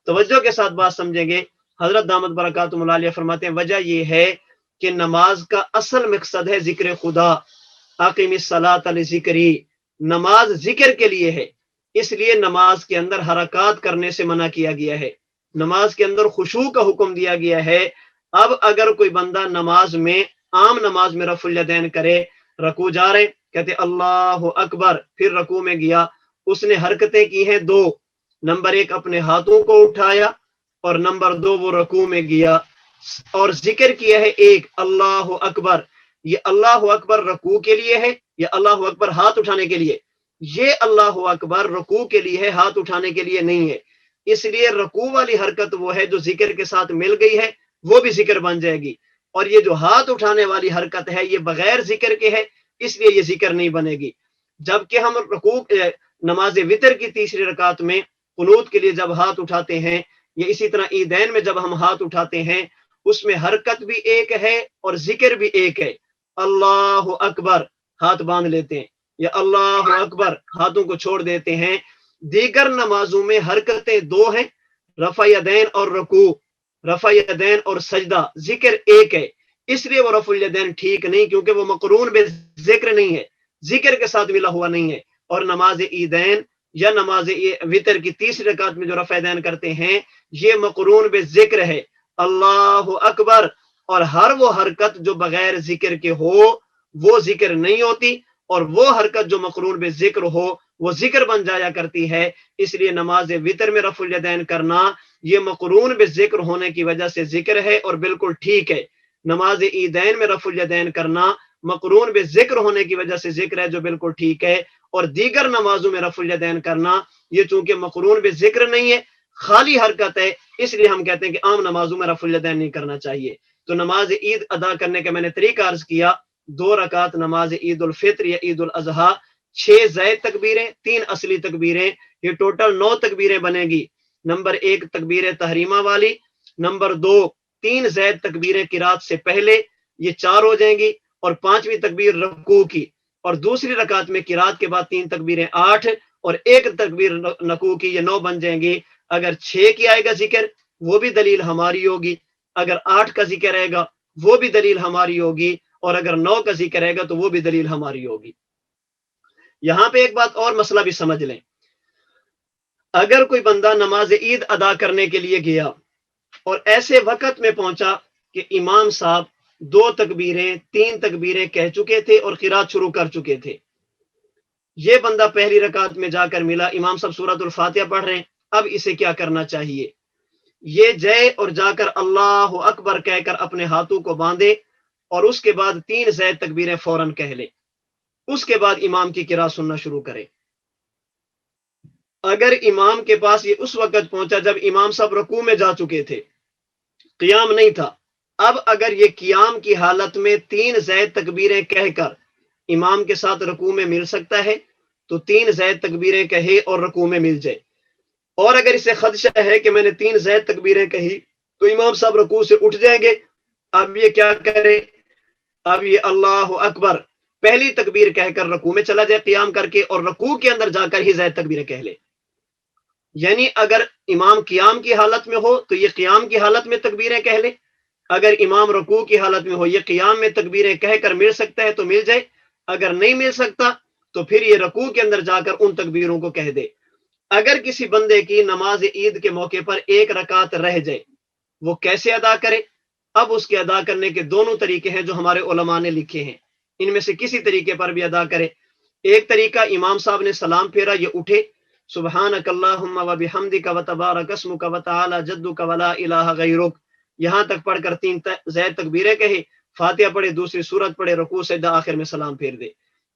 توجہ کے ساتھ بات سمجھیں گے، حضرت دامت برکاتہم العالیہ فرماتے ہیں وجہ یہ ہے کہ نماز کا اصل مقصد ہے ذکر خدا، اقیم الصلاۃ لذکری، نماز ذکر کے لیے ہے، اس لیے نماز کے اندر حرکات کرنے سے منع کیا گیا ہے، نماز کے اندر خشوع کا حکم دیا گیا ہے۔ اب اگر کوئی بندہ نماز میں عام نماز میں رفع الیدین کرے، رکوع جا رہے کہتے اللہ اکبر، پھر رکوع میں گیا، اس نے حرکتیں کی ہیں دو، نمبر ایک اپنے ہاتھوں کو اٹھایا، اور نمبر دو وہ رکوع میں گیا، اور ذکر کیا ہے ایک اللہ اکبر۔ یہ اللہ اکبر رکوع کے لیے ہے یا اللہ اکبر ہاتھ اٹھانے کے لیے؟ یہ اللہ اکبر رکوع کے لیے ہے، ہاتھ اٹھانے کے لیے نہیں ہے۔ اس لیے رکوع والی حرکت وہ ہے جو ذکر کے ساتھ مل گئی ہے، وہ بھی ذکر بن جائے گی، اور یہ جو ہاتھ اٹھانے والی حرکت ہے یہ بغیر ذکر کے ہے، اس لیے یہ ذکر نہیں بنے گی۔ جبکہ ہم رکوع نماز وتر کی تیسری رکعت میں قنوت کے لیے جب ہاتھ اٹھاتے ہیں، یا اسی طرح عیدین میں جب ہم ہاتھ اٹھاتے ہیں، اس میں حرکت بھی ایک ہے اور ذکر بھی ایک ہے، اللہ اکبر ہاتھ باندھ لیتے ہیں، یا اللہ اکبر ہاتھوں کو چھوڑ دیتے ہیں۔ دیگر نمازوں میں حرکتیں دو ہیں، رفع یدین اور رکوع، رفع یدین اور سجدہ، ذکر ایک ہے، اس لیے وہ رفع الیدین ٹھیک نہیں، کیونکہ وہ مقرون بے ذکر نہیں ہے، ذکر کے ساتھ ملا ہوا نہیں ہے۔ اور نماز عیدین یا نماز وتر کی تیسری رکعت میں جو رفع یدین کرتے ہیں یہ مقرون بے ذکر ہے، اللہ اکبر، اور ہر وہ حرکت جو بغیر ذکر کے ہو وہ ذکر نہیں ہوتی، اور وہ حرکت جو مقرون بے ذکر ہو وہ ذکر بن جایا کرتی ہے۔ اس لیے نماز وتر میں رفع الیدین کرنا یہ مقرون بے ذکر ہونے کی وجہ سے ذکر ہے اور بالکل ٹھیک ہے، نماز عیدین میں رفع الیدین کرنا مقرون بے ذکر ہونے کی وجہ سے ذکر ہے جو بالکل ٹھیک ہے، اور دیگر نمازوں میں رفع الیدین کرنا یہ چونکہ مقرون بے ذکر نہیں ہے، خالی حرکت ہے، اس لیے ہم کہتے ہیں کہ عام نمازوں میں رفع الیدین نہیں کرنا چاہیے۔ تو نماز عید ادا کرنے کا میں نے طریقہ عرض کیا، 2 رکعت نماز عید الفطر یا عید الاضحیٰ، 6 زائد تکبیریں، 3 اصلی تکبیریں، یہ ٹوٹل 9 تکبیریں بنے گی۔ نمبر 1 تکبیر تحریمہ والی، نمبر 2 3 زائد تکبیریں قرات سے پہلے، یہ 4 ہو جائیں گی، اور 5ویں تکبیر رکوع کی، اور دوسری رکعت میں قرات کے بعد 3 تکبیریں 8، اور ایک تکبیر رکوع کی، یہ 9 بن جائیں گی۔ اگر 6 کی آئے گا ذکر وہ بھی دلیل ہماری ہوگی، اگر 8 کا ذکر رہے گا وہ بھی دلیل ہماری ہوگی، اور اگر 9 کا ذکر رہے گا تو وہ بھی دلیل ہماری ہوگی۔ یہاں پہ ایک بات اور مسئلہ بھی سمجھ لیں، اگر کوئی بندہ نماز عید ادا کرنے کے لیے گیا اور ایسے وقت میں پہنچا کہ امام صاحب 2 تکبیریں 3 تکبیریں کہہ چکے تھے اور قرات شروع کر چکے تھے، یہ بندہ پہلی رکعت میں جا کر ملا، امام صاحب سورۃ الفاتحہ پڑھ رہے ہیں، اب اسے کیا کرنا چاہیے؟ یہ جائے اور جا کر اللہ اکبر کہہ کر اپنے ہاتھوں کو باندھے اور اس کے بعد 3 زائد تکبیریں فوراً کہہ لے، اس کے بعد امام کی قرات سننا شروع کرے۔ اگر امام کے پاس یہ اس وقت پہنچا جب امام صاحب رکوع میں جا چکے تھے، قیام نہیں تھا، اب اگر یہ قیام کی حالت میں 3 زائد تکبیریں کہہ کر امام کے ساتھ رکوع میں مل سکتا ہے تو 3 زائد تکبیریں کہے اور رکوع میں مل جائے، اور اگر اسے خدشہ ہے کہ میں نے 3 زائد تکبیریں کہی تو امام صاحب رکوع سے اٹھ جائیں گے، اب یہ کیا کرے؟ اب یہ اللہ اکبر پہلی تکبیر کہہ کر رکوع میں چلا جائے قیام کر کے، اور رکوع کے اندر جا کر ہی زائد تکبیریں کہہ لے۔ یعنی اگر امام قیام کی حالت میں ہو تو یہ قیام کی حالت میں تکبیریں کہہ لے، اگر امام رکوع کی حالت میں ہو یہ قیام میں تکبیریں کہہ کر مل سکتا ہے تو مل جائے، اگر نہیں مل سکتا تو پھر یہ رکوع کے اندر جا کر ان تکبیروں کو کہہ دے۔ اگر کسی بندے کی نماز عید کے موقع پر 1 رکعت رہ جائے، وہ کیسے ادا کرے؟ اب اس کے ادا کرنے کے دونوں طریقے ہیں جو ہمارے علماء نے لکھے ہیں، ان میں سے کسی طریقے پر بھی ادا کرے۔ ایک طریقہ، امام صاحب نے سلام پھیرا، یہ اٹھے، سبحانک اللہم و بحمدک و تبارک اسمک و تعالی جدک و لا الہ غیرک، یہاں تک پڑھ کر 3 زائد تکبیریں کہے، فاتحہ پڑھے، دوسری سورت پڑھے، رکوع سجدہ، آخر میں سلام پھیر دے۔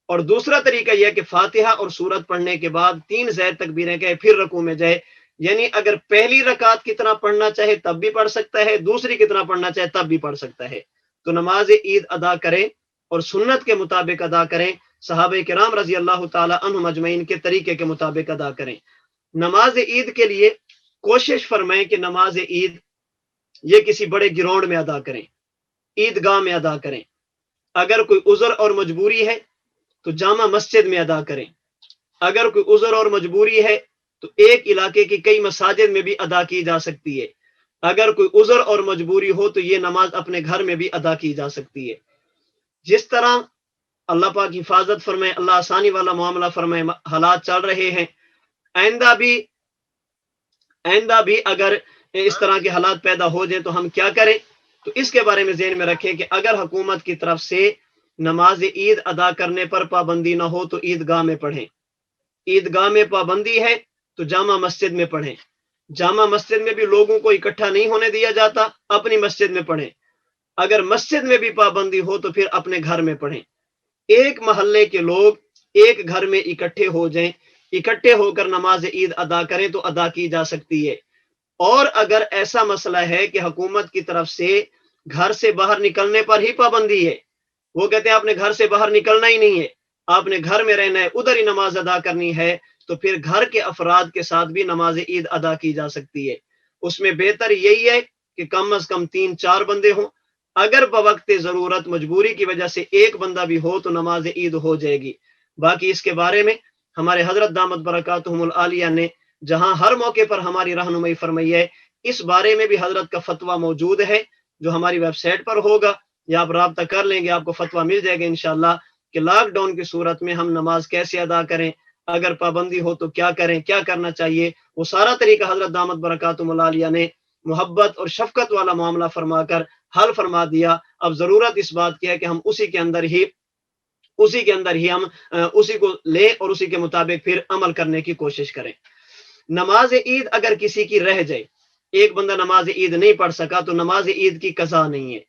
اور دوسرا طریقہ یہ کہ فاتحہ اور سورت پڑھنے کے بعد 3 زائد تکبیریں کہے، پھر رکوع میں جائے، یعنی اگر پہلی رکعت کتنا پڑھنا چاہے تب بھی پڑھ سکتا ہے، دوسری کتنا پڑھنا چاہے تب بھی پڑھ سکتا ہے۔ تو نماز عید ادا کریں اور سنت کے مطابق ادا کریں، صحابہ کرام رضی اللہ تعالی عنہم اجمعین کے طریقے کے مطابق ادا کریں۔ نماز عید کے لیے کوشش فرمائیں کہ نماز عید یہ کسی بڑے گراؤنڈ میں ادا کریں، عیدگاہ میں ادا کریں۔ اگر کوئی عذر اور مجبوری ہے تو جامع مسجد میں ادا کریں، اگر کوئی عذر اور مجبوری ہے تو ایک علاقے کی کئی مساجد میں بھی ادا کی جا سکتی ہے، اگر کوئی عذر اور مجبوری ہو تو یہ نماز اپنے گھر میں بھی ادا کی جا سکتی ہے۔ جس طرح اللہ پاک حفاظت فرمائے، اللہ آسانی والا معاملہ فرمائے، حالات چل رہے ہیں، آئندہ بھی اگر اس طرح کے حالات پیدا ہو جائیں تو ہم کیا کریں؟ تو اس کے بارے میں ذہن میں رکھیں کہ اگر حکومت کی طرف سے نماز عید ادا کرنے پر پابندی نہ ہو تو عیدگاہ میں پڑھیں، عیدگاہ میں پابندی ہے تو جامع مسجد میں پڑھیں، جامع مسجد میں بھی لوگوں کو اکٹھا نہیں ہونے دیا جاتا، اپنی مسجد میں پڑھیں، اگر مسجد میں بھی پابندی ہو تو پھر اپنے گھر میں پڑھیں۔ ایک محلے کے لوگ ایک گھر میں اکٹھے ہو جائیں، اکٹھے ہو کر نماز عید ادا کریں تو ادا کی جا سکتی ہے۔ اور اگر ایسا مسئلہ ہے کہ حکومت کی طرف سے گھر سے باہر نکلنے پر ہی پابندی ہے، وہ کہتے ہیں آپ نے گھر سے باہر نکلنا ہی نہیں ہے، آپ نے گھر میں رہنا ہے، ادھر ہی نماز ادا کرنی ہے، تو پھر گھر کے افراد کے ساتھ بھی نماز عید ادا کی جا سکتی ہے۔ اس میں بہتر یہی ہے کہ کم از کم 3-4 بندے ہوں، اگر بوقت ضرورت مجبوری کی وجہ سے ایک بندہ بھی ہو تو نماز عید ہو جائے گی۔ باقی اس کے بارے میں ہمارے حضرت دامت برکاتہم العالیہ نے جہاں ہر موقع پر ہماری رہنمائی فرمائی ہے، اس بارے میں بھی حضرت کا فتویٰ موجود ہے جو ہماری ویب سائٹ پر ہوگا، یا آپ رابطہ کر لیں گے، آپ کو فتویٰ مل جائے گا انشاءاللہ کہ لاک ڈاؤن کی صورت میں ہم نماز کیسے ادا کریں، اگر پابندی ہو تو کیا کریں، کیا کرنا چاہیے، وہ سارا طریقہ حضرت دامت برکاتہم العالیہ نے محبت اور شفقت والا معاملہ فرما کر حل فرما دیا۔ اب ضرورت اس بات کی ہے کہ ہم اسی کے اندر ہی ہم اسی کو لیں اور اسی کے مطابق پھر عمل کرنے کی کوشش کریں۔ نماز عید اگر کسی کی رہ جائے، ایک بندہ نماز عید نہیں پڑھ سکا تو نماز عید کی قضا نہیں ہے،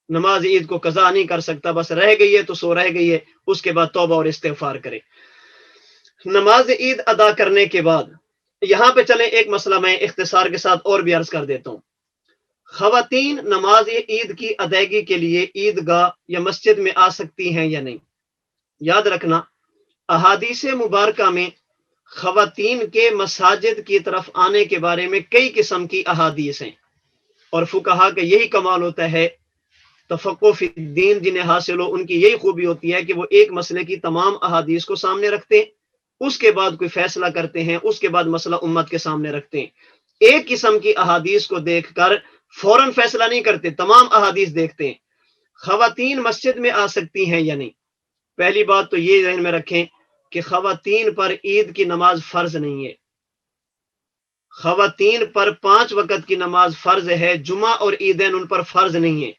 نماز عید کو قضا نہیں کر سکتا، بس رہ گئی ہے تو سو رہ گئی ہے، اس کے بعد توبہ اور استغفار کرے۔ نماز عید ادا کرنے کے بعد یہاں پہ چلیں، ایک مسئلہ میں اختصار کے ساتھ اور بھی عرض کر دیتا ہوں۔ خواتین نماز عید کی ادائیگی کے لیے عیدگاہ یا مسجد میں آ سکتی ہیں یا نہیں؟ یاد رکھنا، احادیث مبارکہ میں خواتین کے مساجد کی طرف آنے کے بارے میں کئی قسم کی احادیث ہیں، اور فقہا کا یہی کمال ہوتا ہے، تفقہ فی الدین جنہیں حاصل ہو ان کی یہی خوبی ہوتی ہے کہ وہ ایک مسئلے کی تمام احادیث کو سامنے رکھتے ہیں اس کے بعد کوئی فیصلہ کرتے ہیں، اس کے بعد مسئلہ امت کے سامنے رکھتے ہیں۔ ایک قسم کی احادیث کو دیکھ کر فوراً فیصلہ نہیں کرتے، تمام احادیث دیکھتے ہیں۔ خواتین مسجد میں آ سکتی ہیں یا نہیں؟ پہلی بات تو یہ ذہن میں رکھیں کہ خواتین پر عید کی نماز فرض نہیں ہے۔ خواتین پر 5 وقت کی نماز فرض ہے، جمعہ اور عیدین ان پر فرض نہیں ہے۔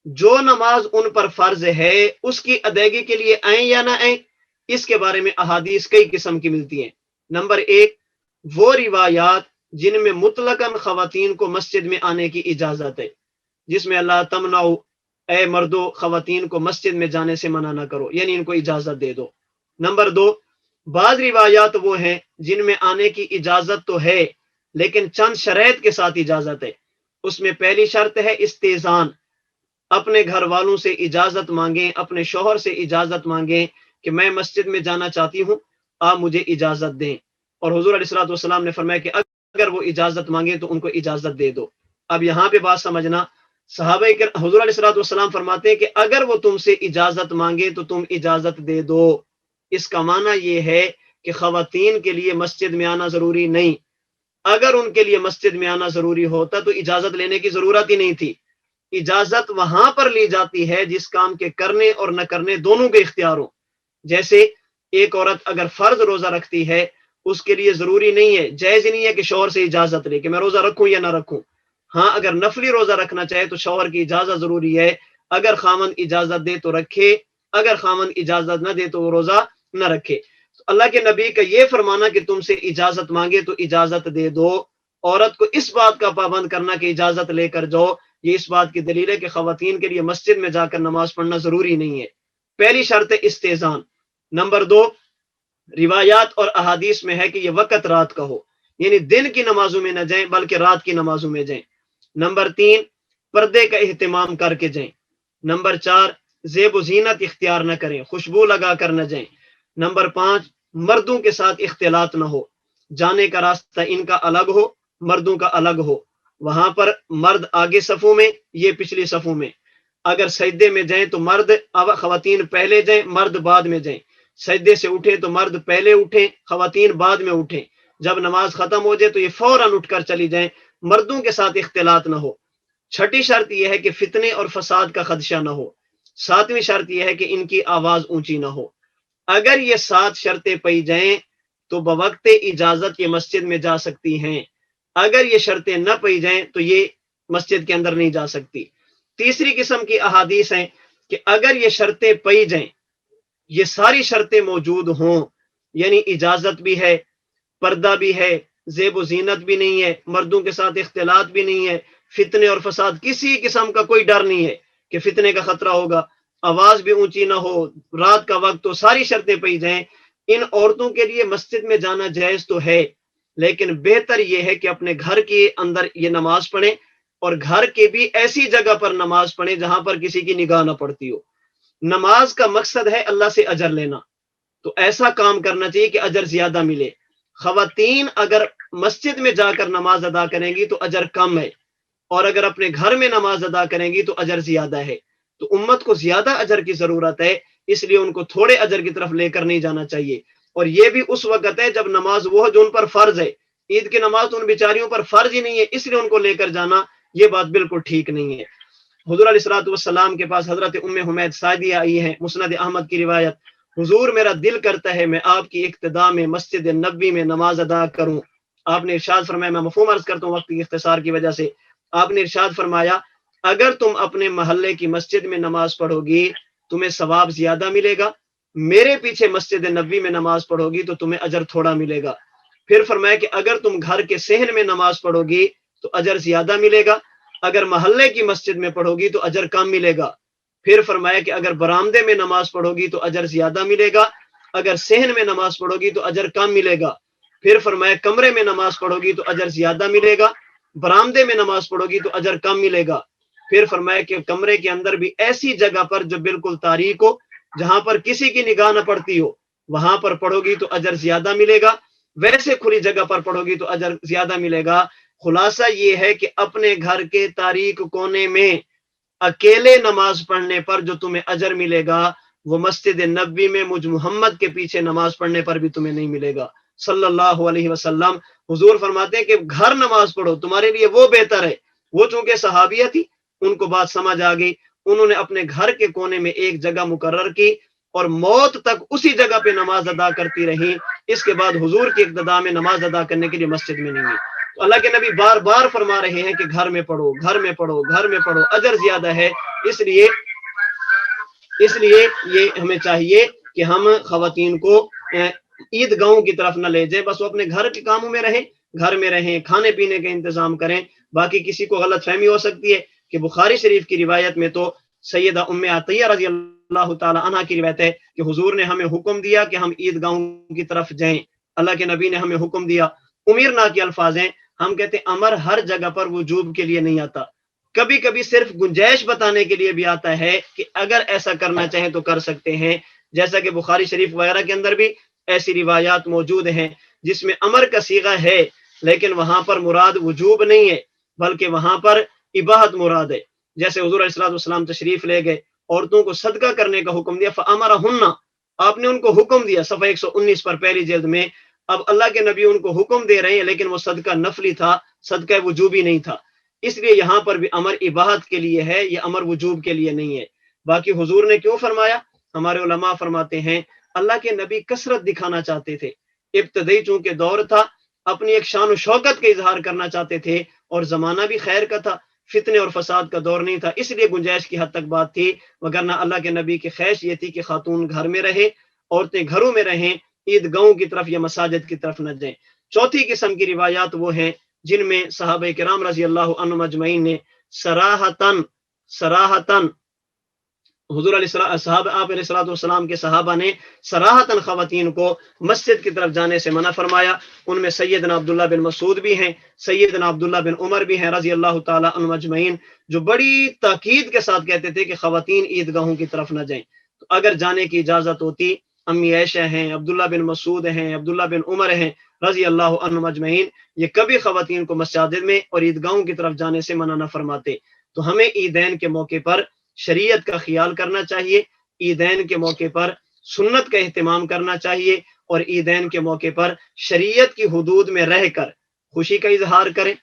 جو نماز ان پر فرض ہے اس کی ادائیگی کے لیے آئیں یا نہ آئیں، اس کے بارے میں احادیث کئی قسم کی ملتی ہیں۔ نمبر 1، وہ روایات جن میں مطلقاً خواتین کو مسجد میں آنے کی اجازت ہے، جس میں اللہ تمنعوا، اے مردو خواتین کو مسجد میں جانے سے منع نہ کرو، یعنی ان کو اجازت دے دو۔ نمبر 2، بعض روایات وہ ہیں جن میں آنے کی اجازت تو ہے لیکن چند شرائط کے ساتھ اجازت ہے۔ اس میں پہلی شرط ہے استئذان، اپنے گھر والوں سے اجازت مانگیں، اپنے شوہر سے اجازت مانگیں کہ میں مسجد میں جانا چاہتی ہوں، آپ مجھے اجازت دیں۔ اور حضور علیہ الصلوۃ والسلام نے فرمایا کہ اگر وہ اجازت مانگیں تو ان کو اجازت دے دو۔ اب یہاں پہ بات سمجھنا، صحابہ کے حضور علیہ الصلوۃ والسلام فرماتے ہیں کہ اگر وہ تم سے اجازت مانگے تو تم اجازت دے دو۔ اس کا معنی یہ ہے کہ خواتین کے لیے مسجد میں آنا ضروری نہیں۔ اگر ان کے لیے مسجد میں آنا ضروری ہوتا تو اجازت لینے کی ضرورت ہی نہیں تھی۔ اجازت وہاں پر لی جاتی ہے جس کام کے کرنے اور نہ کرنے دونوں کے اختیار ہوں۔ جیسے ایک عورت اگر فرض روزہ رکھتی ہے، اس کے لیے ضروری نہیں ہے، جائز ہی نہیں ہے کہ شوہر سے اجازت لے کہ میں روزہ رکھوں یا نہ رکھوں۔ ہاں، اگر نفلی روزہ رکھنا چاہے تو شوہر کی اجازت ضروری ہے، اگر خامند اجازت دے تو رکھے، اگر خامند اجازت نہ دے تو وہ روزہ نہ رکھے۔ اللہ کے نبی کا یہ فرمانا کہ تم سے اجازت مانگے تو اجازت دے دو، عورت کو اس بات کا پابند کرنا کہ اجازت لے کر جاؤ، یہ اس بات کی دلیل ہے کہ خواتین کے لیے مسجد میں جا کر نماز پڑھنا ضروری نہیں ہے۔ پہلی شرط ہے استئذان۔ نمبر 2، روایات اور احادیث میں ہے کہ یہ وقت رات کا ہو، یعنی دن کی نمازوں میں نہ جائیں بلکہ رات کی نمازوں میں جائیں۔ نمبر 3، پردے کا اہتمام کر کے جائیں۔ نمبر 4، زیب و زینت اختیار نہ کریں، خوشبو لگا کر نہ جائیں۔ نمبر 5، مردوں کے ساتھ اختلاط نہ ہو، جانے کا راستہ ان کا الگ ہو، مردوں کا الگ ہو، وہاں پر مرد آگے صفوں میں، یہ پچھلی صفوں میں۔ اگر سجدے میں جائیں تو مرد خواتین پہلے جائیں، مرد بعد میں جائیں۔ سجدے سے اٹھیں تو مرد پہلے اٹھیں، خواتین بعد میں اٹھیں۔ جب نماز ختم ہو جائے تو یہ فوراً اٹھ کر چلی جائیں، مردوں کے ساتھ اختلاط نہ ہو۔ چھٹی شرط یہ ہے کہ فتنے اور فساد کا خدشہ نہ ہو۔ 7ویں شرط یہ ہے کہ ان کی آواز اونچی نہ ہو۔ اگر یہ 7 شرطیں پائی جائیں تو بوقت اجازت یہ مسجد میں جا سکتی ہیں، اگر یہ شرطیں نہ پائی جائیں تو یہ مسجد کے اندر نہیں جا سکتی۔ تیسری قسم کی احادیث ہیں کہ اگر یہ شرطیں پائی جائیں، یہ ساری شرطیں موجود ہوں، یعنی اجازت بھی ہے، پردہ بھی ہے، زیب و زینت بھی نہیں ہے، مردوں کے ساتھ اختلاط بھی نہیں ہے، فتنے اور فساد کسی قسم کا کوئی ڈر نہیں ہے کہ فتنے کا خطرہ ہوگا، آواز بھی اونچی نہ ہو، رات کا وقت، تو ساری شرطیں پائی جائیں، ان عورتوں کے لیے مسجد میں جانا جائز تو ہے، لیکن بہتر یہ ہے کہ اپنے گھر کے اندر یہ نماز پڑھیں، اور گھر کے بھی ایسی جگہ پر نماز پڑھیں جہاں پر کسی کی نگاہ نہ پڑتی ہو۔ نماز کا مقصد ہے اللہ سے اجر لینا، تو ایسا کام کرنا چاہیے کہ اجر زیادہ ملے۔ خواتین اگر مسجد میں جا کر نماز ادا کریں گی تو اجر کم ہے، اور اگر اپنے گھر میں نماز ادا کریں گی تو اجر زیادہ ہے۔ تو امت کو زیادہ اجر کی ضرورت ہے، اس لیے ان کو تھوڑے اجر کی طرف لے کر نہیں جانا چاہیے۔ اور یہ بھی اس وقت ہے جب نماز وہ جو ان پر فرض ہے، عید کی نماز تو ان بیچاریوں پر فرض ہی نہیں ہے، اس لیے ان کو لے کر جانا یہ بات بالکل ٹھیک نہیں ہے۔ حضور علیہ الصلوۃ والسلام کے پاس حضرت ام حمید سعدیہ آئی ہیں، مسند احمد کی روایت، حضور میرا دل کرتا ہے میں آپ کی اقتداء میں مسجد نبوی میں نماز ادا کروں۔ آپ نے ارشاد فرمایا، میں مفہوم عرض کرتا ہوں وقت کی اختصار کی وجہ سے، آپ نے ارشاد فرمایا اگر تم اپنے محلے کی مسجد میں نماز پڑھو گی تمہیں ثواب زیادہ ملے گا، میرے پیچھے مسجد نبوی میں نماز پڑھو گی تو تمہیں اجر تھوڑا ملے گا۔ پھر فرمایا کہ اگر تم گھر کے صحن میں نماز پڑھو گی تو اجر زیادہ ملے گا، اگر محلے کی مسجد میں پڑھو گی تو اجر کم ملے گا۔ پھر فرمایا کہ اگر برآمدے میں نماز پڑھو گی تو اجر زیادہ ملے گا، اگر صحن میں نماز پڑھو گی تو اجر کم ملے گا۔ پھر فرمایا کمرے میں نماز پڑھو گی تو اجر زیادہ ملے گا، برآمدے میں نماز پڑھو گی تو اجر کم ملے گا۔ پھر فرمایا کہ کمرے کے اندر بھی ایسی جگہ پر جو بالکل تاریک ہو، جہاں پر کسی کی نگاہ نہ پڑتی ہو، وہاں پر پڑھو گی تو اجر زیادہ ملے گا، ویسے کھلی جگہ پر پڑھو گی تو اجر زیادہ ملے گا۔ خلاصہ یہ ہے کہ اپنے گھر کے تاریک کونے میں اکیلے نماز پڑھنے پر جو تمہیں اجر ملے گا وہ مسجد نبوی میں مجھ محمد کے پیچھے نماز پڑھنے پر بھی تمہیں نہیں ملے گا صلی اللہ علیہ وسلم۔ حضور فرماتے ہیں کہ گھر نماز پڑھو، تمہارے لیے وہ بہتر ہے۔ وہ چونکہ صحابیہ تھی، ان کو بات سمجھ آ گئی، انہوں نے اپنے گھر کے کونے میں ایک جگہ مقرر کی اور موت تک اسی جگہ پہ نماز ادا کرتی رہی۔ اس کے بعد حضور کی اقتداء میں نماز ادا کرنے کے لیے مسجد میں نہیں گئی۔ تو اللہ کے نبی بار بار فرما رہے ہیں کہ گھر میں پڑھو، گھر میں پڑھو، گھر میں پڑھو، اجر زیادہ ہے۔ اس لیے یہ ہمیں چاہیے کہ ہم خواتین کو عید گاہوں کی طرف نہ لے جائیں، بس وہ اپنے گھر کے کاموں میں رہیں، گھر میں رہیں، کھانے پینے کا انتظام کریں۔ باقی کسی کو غلط فہمی ہو سکتی ہے کہ بخاری شریف کی روایت میں تو سیدہ ام عطیہ رضی اللہ تعالی عنہ کی روایت ہے کہ حضور نے ہمیں حکم دیا کہ ہم عید گاہوں کی طرف جائیں، اللہ کے نبی نے ہمیں حکم دیا۔ امرنا کے الفاظ ہیں، ہم کہتے ہیں امر ہر جگہ پر وجوب کے لیے نہیں آتا، کبھی کبھی صرف گنجائش بتانے کے لیے بھی آتا ہے کہ اگر ایسا کرنا چاہیں تو کر سکتے ہیں، جیسا کہ بخاری شریف وغیرہ کے اندر بھی ایسی روایات موجود ہیں جس میں امر کا صیغہ ہے لیکن وہاں پر مراد وجوب نہیں ہے بلکہ وہاں پر اباحت مراد ہے۔ جیسے حضور علیہ السلام تشریف لے گئے، عورتوں کو صدقہ کرنے کا حکم دیا، فَأَمَرَهُنَّ، آپ نے ان کو حکم دیا، صفحہ 119 پر پہلی جلد میں۔ اب اللہ کے نبی ان کو حکم دے رہے ہیں لیکن وہ صدقہ نفلی تھا، صدقہ وجوبی نہیں تھا، اس لیے یہاں پر بھی امر اباحت کے لیے ہے، یہ امر وجوب کے لیے نہیں ہے۔ باقی حضور نے کیوں فرمایا؟ ہمارے علماء فرماتے ہیں اللہ کے نبی کثرت دکھانا چاہتے تھے، ابتدائی چونکہ دور تھا، اپنی ایک شان و شوکت کا اظہار کرنا چاہتے تھے اور زمانہ بھی خیر کا تھا، فتنے اور فساد کا دور نہیں تھا، اس لیے گنجائش کی حد تک بات تھی، وگرنہ اللہ کے نبی کی خواہش یہ تھی کہ خاتون گھر میں رہیں، عورتیں گھروں میں رہیں، عید گاہوں کی طرف یا مساجد کی طرف نہ جائیں۔ چوتھی قسم کی روایات وہ ہیں جن میں صحابہ کرام رضی اللہ عنہم اجمعین نے سراحتاً حضور علیہ السلام کے صحابہ نے صراحتاً خواتین کو مسجد کی طرف جانے سے منع فرمایا۔ ان میں سیدنا عبداللہ بن مسعود بھی ہیں، سیدنا عبداللہ بن عمر بھی ہیں رضی اللہ تعالی عنہم اجمعین، جو بڑی تاکید کے ساتھ کہتے تھے کہ خواتین عید گاہوں کی طرف نہ جائیں۔ تو اگر جانے کی اجازت ہوتی، امی عائشہ ہیں، عبداللہ بن مسعود ہیں، عبداللہ بن عمر ہیں رضی اللہ عنہم اجمعین، یہ کبھی خواتین کو مساجد میں اور عیدگاہوں کی طرف جانے سے منع نہ فرماتے۔ تو ہمیں عیدین کے موقع پر شریعت کا خیال کرنا چاہیے، عیدین کے موقع پر سنت کا اہتمام کرنا چاہیے اور عیدین کے موقع پر شریعت کی حدود میں رہ کر خوشی کا اظہار کریں،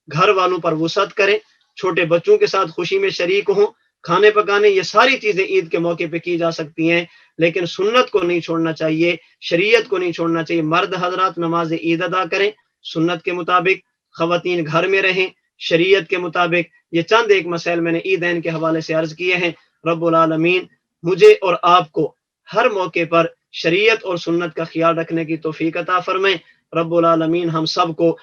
گھر والوں پر وسعت کریں، چھوٹے بچوں کے ساتھ خوشی میں شریک ہوں، کھانے پکانے، یہ ساری چیزیں عید کے موقع پہ کی جا سکتی ہیں، لیکن سنت کو نہیں چھوڑنا چاہیے، شریعت کو نہیں چھوڑنا چاہیے۔ مرد حضرات نماز عید ادا کریں سنت کے مطابق، خواتین گھر میں رہیں شریعت کے مطابق۔ یہ چند ایک مسائل میں نے عیدین کے حوالے سے عرض کیے ہیں۔ رب العالمین مجھے اور آپ کو ہر موقع پر شریعت اور سنت کا خیال رکھنے کی توفیق عطا فرمائے۔ رب العالمین ہم سب کو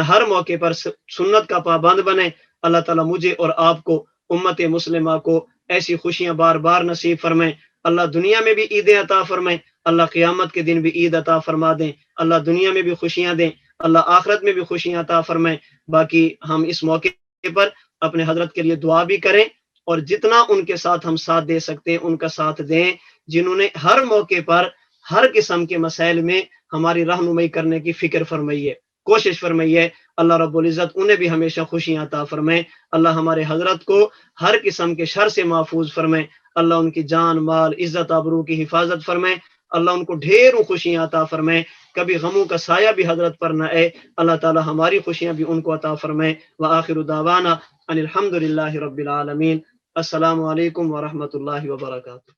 ہر موقع پر سنت کا پابند بنے۔ اللہ تعالیٰ مجھے اور آپ کو امت مسلمہ کو ایسی خوشیاں بار بار نصیب فرمائے۔ اللہ دنیا میں بھی عیدیں عطا فرمائے، اللہ قیامت کے دن بھی عید عطا فرما دیں، اللہ دنیا میں بھی خوشیاں دیں، اللہ آخرت میں بھی خوشیاں عطا فرمائے۔ باقی ہم اس موقع پر اپنے حضرت کے لیے دعا بھی کریں اور جتنا ان کے ساتھ ہم ساتھ دے سکتے ہیں ان کا ساتھ دیں، جنہوں نے ہر موقع پر ہر قسم کے مسائل میں ہماری رہنمائی کرنے کی فکر فرمائی ہے، کوشش فرمائی ہے۔ اللہ رب العزت انہیں بھی ہمیشہ خوشیاں عطا فرمائے۔ اللہ ہمارے حضرت کو ہر قسم کے شر سے محفوظ فرمائے۔ اللہ ان کی جان مال عزت آبرو کی حفاظت فرمائے۔ اللہ ان کو ڈھیروں خوشیاں عطا فرمائے، کبھی غموں کا سایہ بھی حضرت پر نہ آئے۔ اللہ تعالی ہماری خوشیاں بھی ان کو عطا فرمائے۔ وآخر دعوانا ان الحمد للہ رب العالمین۔ السلام علیکم ورحمۃ اللہ وبرکاتہ۔